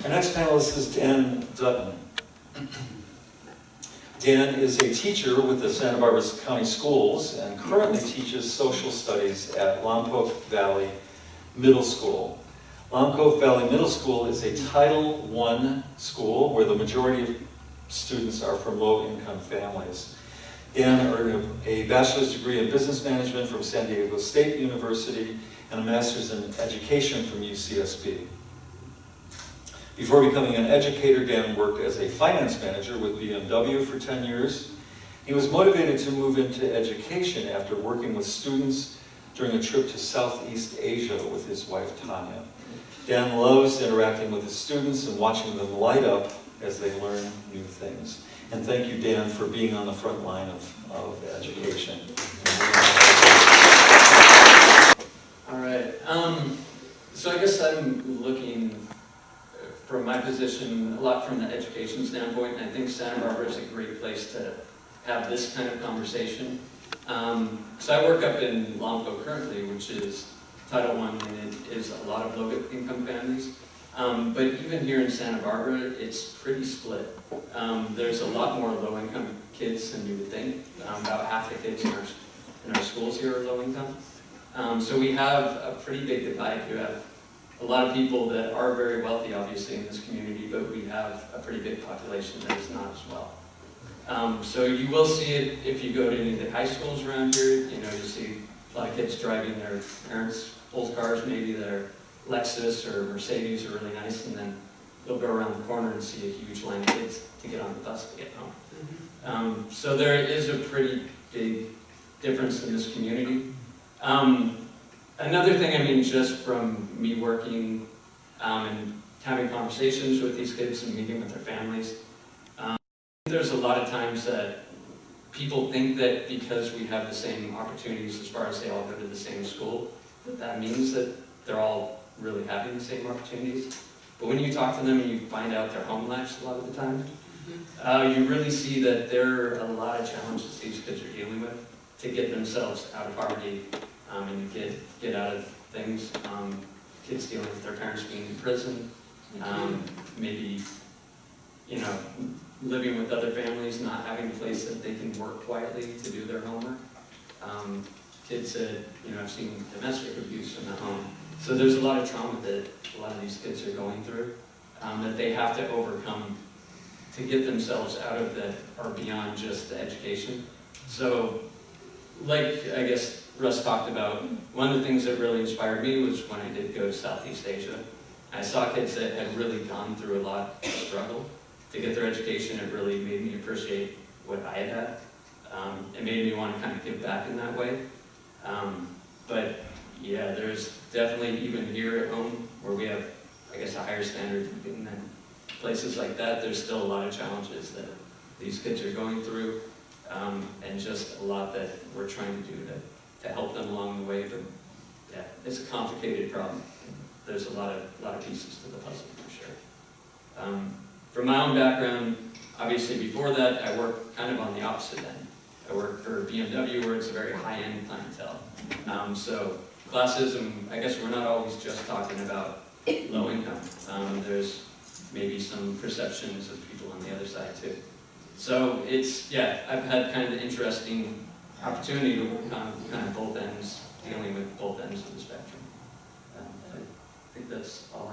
Our next panelist is Dan Dutton. Dan is a teacher with the Santa Barbara County Schools and currently teaches social studies at Lompoc Valley Middle School. Lompoc Valley Middle School is a Title I school where the majority of students are from low-income families. Dan earned a bachelor's degree in business management from San Diego State University and a master's in education from UCSB. Before becoming an educator, Dan worked as a finance manager with BMW for 10 years. He was motivated to move into education after working with students during a trip to Southeast Asia with his wife, Tanya. Dan loves interacting with his students and watching them light up as they learn new things. And thank you, Dan, for being on the front line of education. All right. So I guess I'm looking, from my position, a lot from the education standpoint, and I think Santa Barbara is a great place to have this kind of conversation. So I work up in Lompoc currently, which is Title I, and it is a lot of low-income families. But even here in Santa Barbara, it's pretty split. There's a lot more low-income kids than you would think. About half the kids in our schools here are low-income. So we have a pretty big divide. You have a lot of people that are very wealthy, obviously, in this community, but we have a pretty big population that is not as well. So you will see it if you go to any of the high schools around here. You know, you see a lot of kids driving their parents' old cars, maybe their Lexus or Mercedes are really nice, and then you'll go around the corner and see a huge line of kids to get on the bus to get home. So there is a pretty big difference in this community. Another thing, I mean, just from me working and having conversations with these kids and meeting with their families, there's a lot of times that people think that because we have the same opportunities as far as they all go to the same school, that means that they're all really having the same opportunities. But when you talk to them and you find out their home lives a lot of the time, you really see that there are a lot of challenges these kids are dealing with to get themselves out of poverty and to get out of things. Kids dealing with their parents being in prison, maybe, you know, living with other families, not having a place that they can work quietly to do their homework. Kids that, you know, I've seen domestic abuse in the home. So there's a lot of trauma that a lot of these kids are going through that they have to overcome to get themselves out of that or beyond just the education. So, like I guess Russ talked about, one of the things that really inspired me was when I did go to Southeast Asia. I saw kids that had really gone through a lot of struggle to get their education. It really made me appreciate what I had had. It made me want to kind of give back in that way. But yeah, there's definitely, even here at home, where we have, I guess, a higher standard than places like that, there's still a lot of challenges that these kids are going through, and just a lot that we're trying to do to help them along the way. But yeah, it's a complicated problem. There's a lot of pieces to the puzzle, for sure. From my own background, obviously before that, I worked kind of on the opposite end. I worked for BMW, where it's a very high-end clientele. So classism, I guess we're not always just talking about low income. There's maybe some perceptions of people on the other side too. So it's, yeah, I've had kind of the interesting opportunity to work on kind of both ends, dealing with both ends of the spectrum. I think that's all